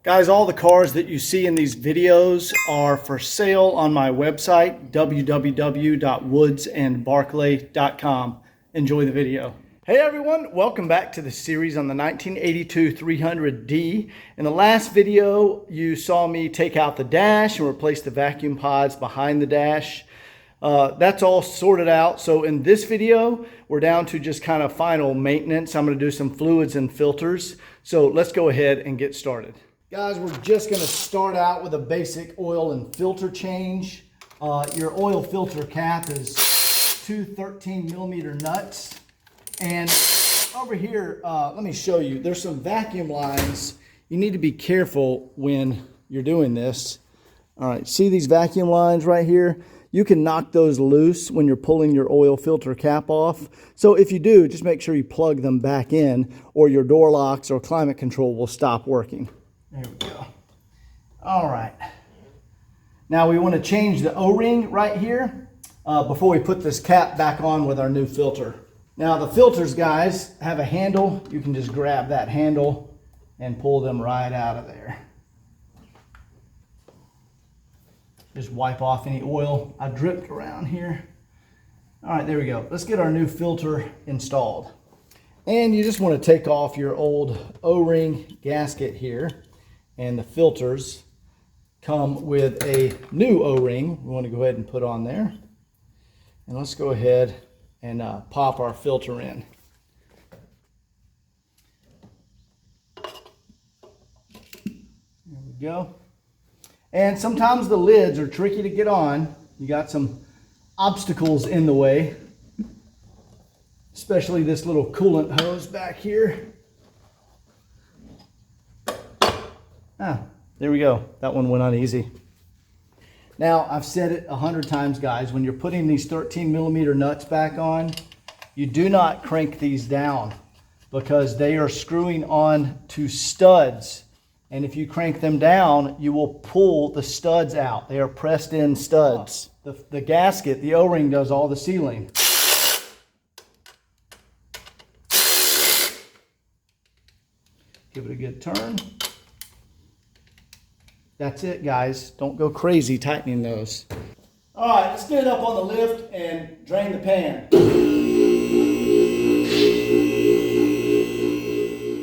Guys, all the cars that you see in these videos are for sale on my website, www.woodsandbarclay.com. Enjoy the video. Hey everyone, welcome back to the series on the 1982 300D. In the last video, you saw me take out the dash and replace the vacuum pods behind the dash. That's all sorted out. So in this video, we're down to just kind of final maintenance. I'm going to do some fluids and filters. So let's go ahead and get started. Guys, we're just going to start out with a basic oil and filter change. Your oil filter cap is two 13mm nuts. And over here, let me show you, there's some vacuum lines. You need to be careful when you're doing this. All right, see these vacuum lines right here? You can knock those loose when you're pulling your oil filter cap off. So if you do, just make sure you plug them back in or your door locks or climate control will stop working. There we go. All right. Now we want to change the O-ring right here before we put this cap back on with our new filter. Now the filters, guys, have a handle. You can just grab that handle and pull them right out of there. Just wipe off any oil I dripped around here. All right, there we go. Let's get our new filter installed. And you just want to take off your old O-ring gasket here. And the filters come with a new O-ring we want to go ahead and put on there. And let's go ahead and pop our filter in. There we go. And sometimes the lids are tricky to get on. You got some obstacles in the way, especially this little coolant hose back here. Ah, there we go. That one went on easy. Now, I've said it 100 times, guys, when you're putting these 13mm nuts back on, you do not crank these down because they are screwing on to studs. And if you crank them down, you will pull the studs out. They are pressed in studs. The gasket, the O-ring, does all the sealing. Give it a good turn. That's it, guys. Don't go crazy tightening those. All right, let's get it up on the lift and drain the pan.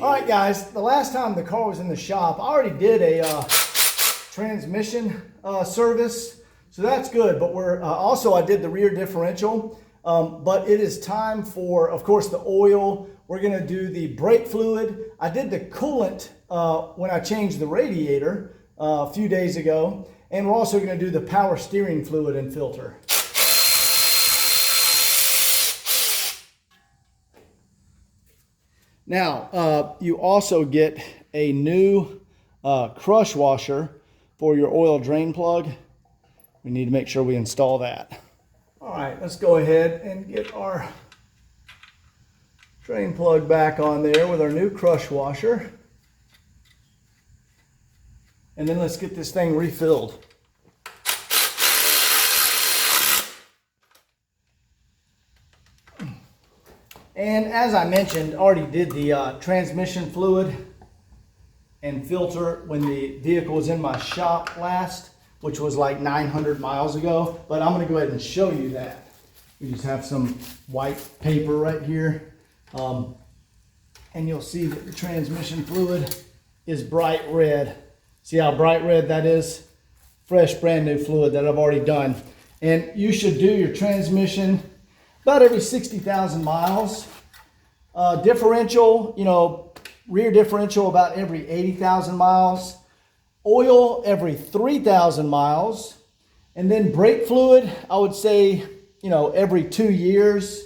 All right, guys, the last time the car was in the shop, I already did a transmission service, so that's good. But we're also, I did the rear differential, but it is time for, of course, the oil. We're gonna do the brake fluid. I did the coolant when I changed the radiator a few days ago, and we're also going to do the power steering fluid and filter. Now, you also get a new crush washer for your oil drain plug. We need to make sure we install that. All right, let's go ahead and get our drain plug back on there with our new crush washer. And then let's get this thing refilled. And as I mentioned, already did the transmission fluid and filter when the vehicle was in my shop last, which was like 900 miles ago. But I'm going to go ahead and show you that. We just have some white paper right here. And you'll see that the transmission fluid is bright red. See how bright red that is? Fresh, brand new fluid that I've already done. And you should do your transmission about every 60,000 miles. Differential, you know, rear differential about every 80,000 miles. Oil every 3,000 miles. And then brake fluid, I would say, you know, every 2 years.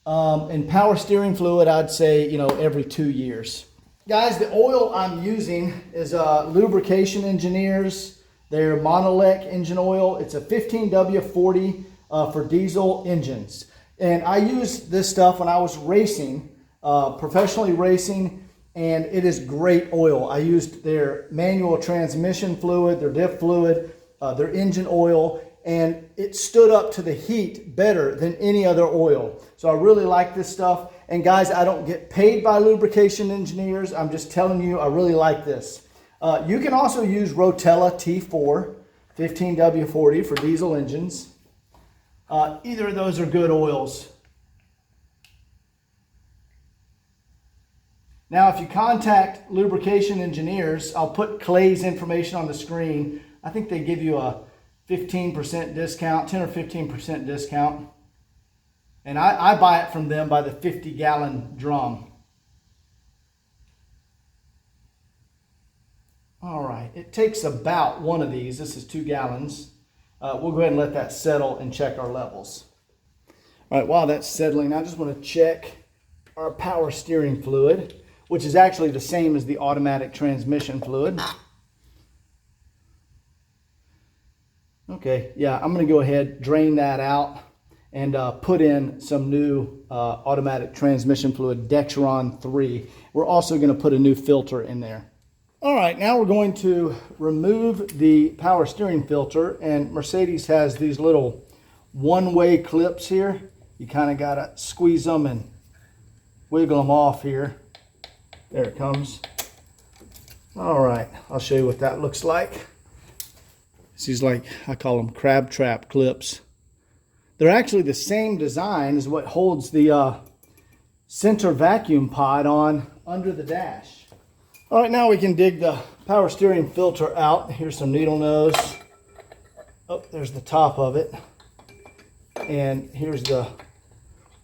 And power steering fluid, I'd say, you know, every 2 years. Guys, the oil I'm using is Lubrication Engineers. They're Monolec engine oil. It's a 15W40 for diesel engines. And I used this stuff when I was racing, professionally racing, and it is great oil. I used their manual transmission fluid, their diff fluid, their engine oil, and it stood up to the heat better than any other oil. So I really like this stuff. And guys, I don't get paid by Lubrication Engineers. I'm just telling you, I really like this. You can also use Rotella T4 15W40 for diesel engines. Either of those are good oils. Now, if you contact Lubrication Engineers, I'll put Clay's information on the screen. I think they give you a 15% discount, 10 or 15% discount. And I buy it from them by the 50-gallon drum. All right, it takes about one of these. This is 2 gallons. We'll go ahead and let that settle and check our levels. All right, while that's settling, I just want to check our power steering fluid, which is actually the same as the automatic transmission fluid. Okay, yeah, I'm going to go ahead, drain that out, and put in some new automatic transmission fluid, Dexron 3. We're also going to put a new filter in there. All right, now we're going to remove the power steering filter, and Mercedes has these little one-way clips here. You kind of got to squeeze them and wiggle them off here. There it comes. All right, I'll show you what that looks like. These, like, I call them crab trap clips. They're actually the same design as what holds the center vacuum pod on under the dash. All right, now we can dig the power steering filter out. Here's some needle nose. Oh, there's the top of it. And here's the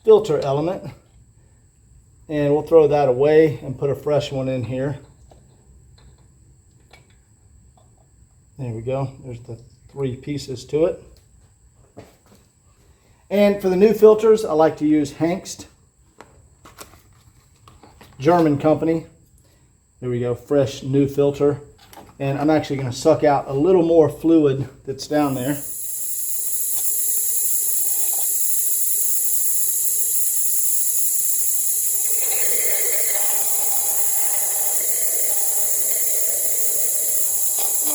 filter element. And we'll throw that away and put a fresh one in here. There we go. There's the 3 pieces to it. And for the new filters, I like to use Hengst, German company. There we go, fresh new filter. And I'm actually going to suck out a little more fluid that's down there.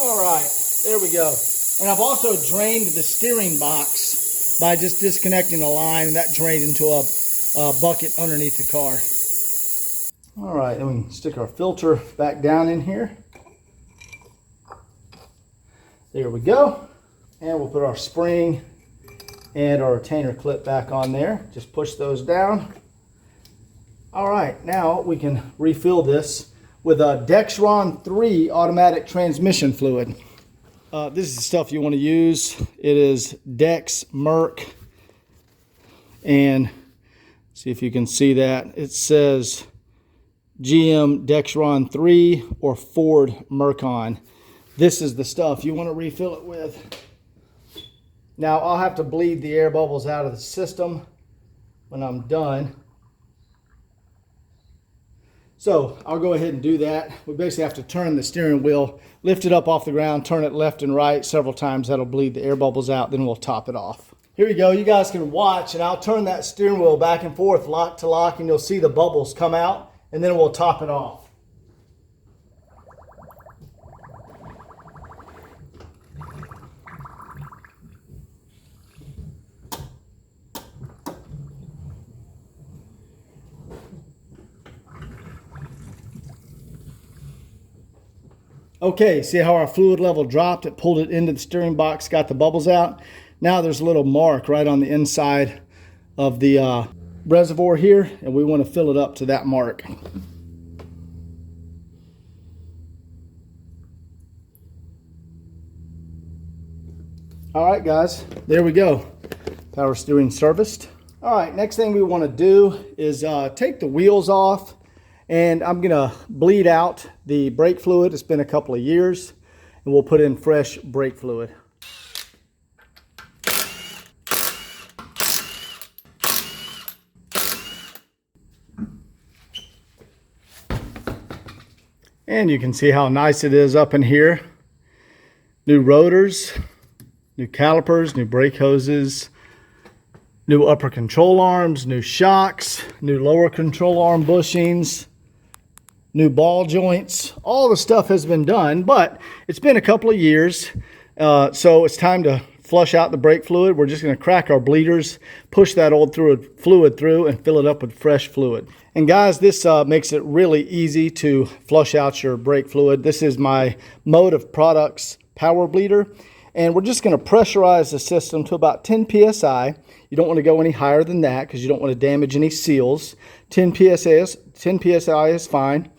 All right, there we go. And I've also drained the steering box by just disconnecting the line, and that drained into a bucket underneath the car. All right, then we can stick our filter back down in here. There we go. And we'll put our spring and our retainer clip back on there. Just push those down. All right, now we can refill this with a Dexron 3 automatic transmission fluid. This is the stuff you want to use. It is Dex Merc. And see if you can see that. It says GM Dexron 3 or Ford Mercon. This is the stuff you want to refill it with. Now I'll have to bleed the air bubbles out of the system when I'm done. So I'll go ahead and do that. We basically have to turn the steering wheel, lift it up off the ground, turn it left and right several times. That'll bleed the air bubbles out, then we'll top it off. Here we go, you guys can watch, and I'll turn that steering wheel back and forth, lock to lock, and you'll see the bubbles come out, and then we'll top it off. Okay, see how our fluid level dropped? It pulled it into the steering box, got the bubbles out. Now there's a little mark right on the inside of the reservoir here, and we want to fill it up to that mark. All right, guys, there we go. Power steering serviced. All right, next thing we want to do is take the wheels off. And I'm gonna bleed out the brake fluid. It's been a couple of years, and we'll put in fresh brake fluid. And you can see how nice it is up in here. New rotors, new calipers, new brake hoses, new upper control arms, new shocks, new lower control arm bushings, new ball joints. All the stuff has been done, but it's been a couple of years, so it's time to flush out the brake fluid, we're just going to crack our bleeders, push that old fluid through, and fill it up with fresh fluid. And guys, this makes it really easy to flush out your brake fluid. This is my Motive Products power bleeder. And we're just going to pressurize the system to about 10 psi. You don't want to go any higher than that because you don't want to damage any seals. 10 psi is fine.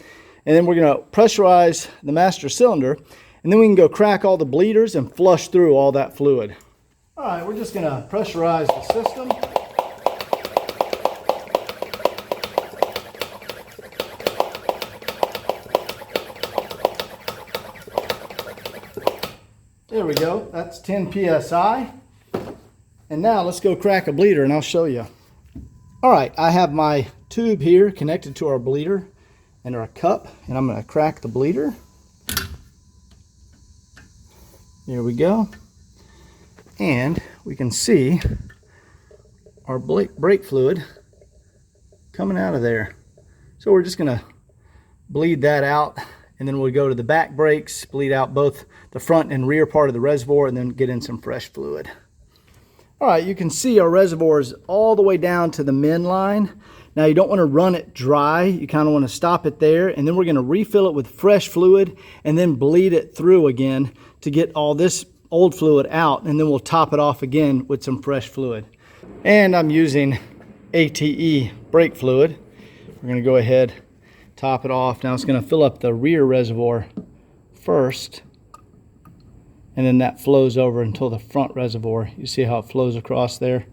And then we're going to pressurize the master cylinder, and then we can go crack all the bleeders and flush through all that fluid. All right, we're just going to pressurize the system. There we go, that's 10 psi. And now let's go crack a bleeder and I'll show you. All right, I have my tube here connected to our bleeder and our cup, and I'm going to crack the bleeder. There we go. And we can see our brake fluid coming out of there. So we're just going to bleed that out, and then we'll go to the back brakes, bleed out both the front and rear part of the reservoir, and then get in some fresh fluid. All right, you can see our reservoir is all the way down to the min line. Now you don't want to run it dry, you kind of want to stop it there, and then we're going to refill it with fresh fluid and then bleed it through again to get all this old fluid out, and then we'll top it off again with some fresh fluid. And I'm using ATE brake fluid. We're going to go ahead, top it off. Now it's going to fill up the rear reservoir first, and then that flows over until the front reservoir. You see how it flows across there?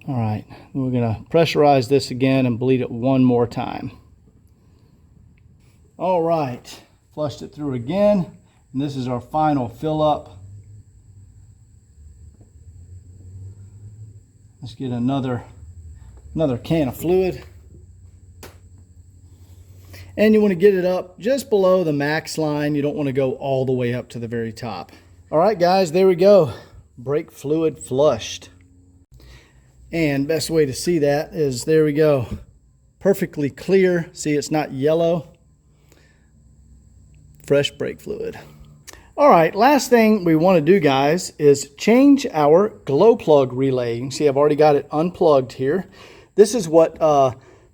All right, we're going to pressurize this again and bleed it one more time. All right, flushed it through again, and this is our final fill up. Let's get another can of fluid. And you want to get it up just below the max line. You don't want to go all the way up to the very top. All right, guys, there we go. Brake fluid flushed. And best way to see that is, there we go. Perfectly clear. See, it's not yellow. Fresh brake fluid. All right, last thing we want to do, guys, is change our glow plug relay. You can see I've already got it unplugged here. This is what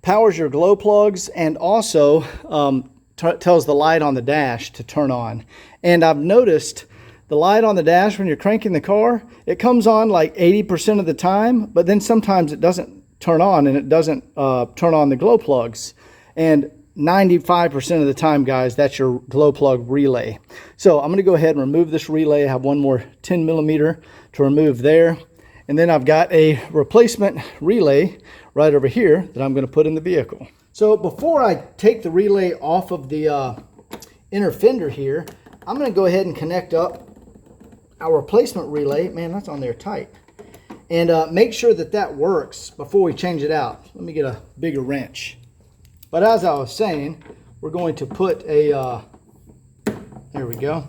powers your glow plugs, and also tells the light on the dash to turn on. And I've noticed the light on the dash when you're cranking the car, it comes on like 80% of the time, but then sometimes it doesn't turn on, and it doesn't turn on the glow plugs. And 95% of the time, guys, that's your glow plug relay. So I'm going to go ahead and remove this relay. I have one more 10 millimeter to remove there. And then I've got a replacement relay right over here that I'm going to put in the vehicle. So before I take the relay off of the inner fender here, I'm going to go ahead and connect up our replacement relay. Man, that's on there tight. And make sure that that works before we change it out. Let me get a bigger wrench. But as I was saying, we're going to put a, there we go.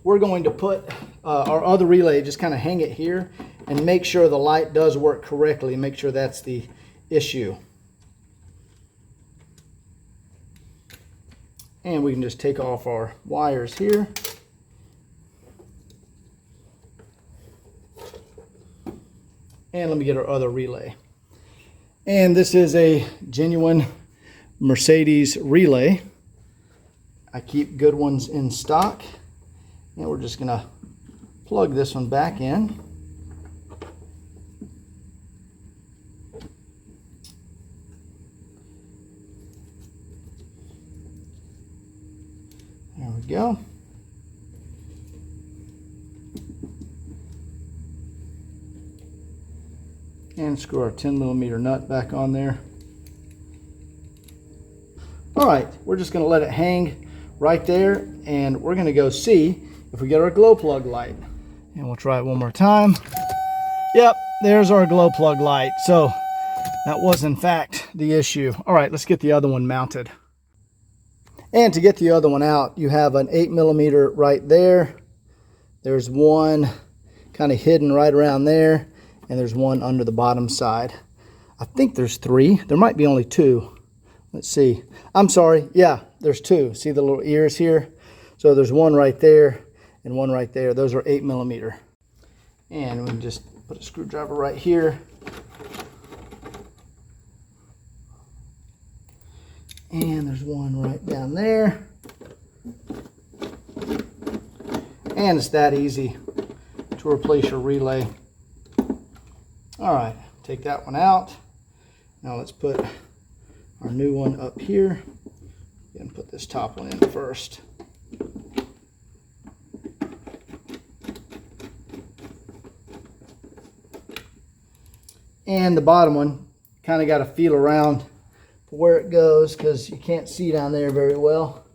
We're going to put our other relay, just kind of hang it here and make sure the light does work correctly. Make sure that's the issue. And we can just take off our wires here. And let me get our other relay. And this is a genuine Mercedes relay. I keep good ones in stock. And we're just gonna plug this one back in. There we go. And screw our 10 millimeter nut back on there. All right, we're just going to let it hang right there, and we're going to go see if we get our glow plug light. And we'll try it one more time. Yep, there's our glow plug light. So that was in fact the issue. All right, let's get the other one mounted. And to get the other one out, you have an 8 millimeter right there. There's one kind of hidden right around there. And there's one under the bottom side. I think there's 3. There might be only 2. Let's see. I'm sorry. Yeah, there's 2. See the little ears here? So there's one right there and one right there. Those are 8mm. And we can just put a screwdriver right here. And there's one right down there. And it's that easy to replace your relay. All right, take that one out. Now let's put our new one up here and put this top one in first. And the bottom one, kind of got to feel around for where it goes because you can't see down there very well.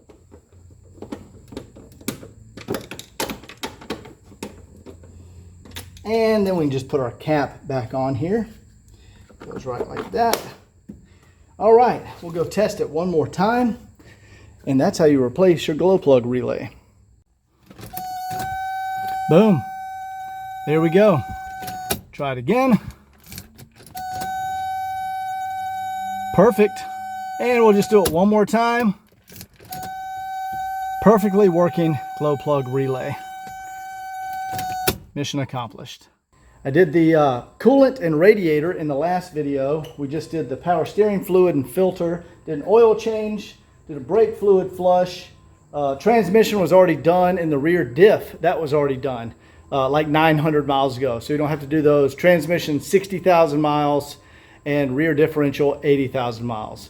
And then we can just put our cap back on here. Goes right like that. All right, we'll go test it one more time. And that's how you replace your glow plug relay. Boom. There we go. Try it again. Perfect. And we'll just do it one more time. Perfectly working glow plug relay. Mission accomplished. I did the coolant and radiator in the last video. We just did the power steering fluid and filter, did an oil change, did a brake fluid flush. Transmission was already done, and the rear diff, that was already done like 900 miles ago. So you don't have to do those. Transmission 60,000 miles and rear differential 80,000 miles.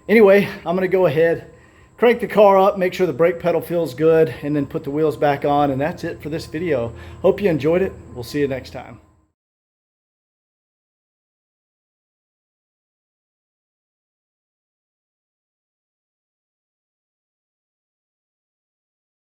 Anyway, I'm gonna go ahead, crank the car up, make sure the brake pedal feels good, and then put the wheels back on, and that's it for this video. Hope you enjoyed it. We'll see you next time.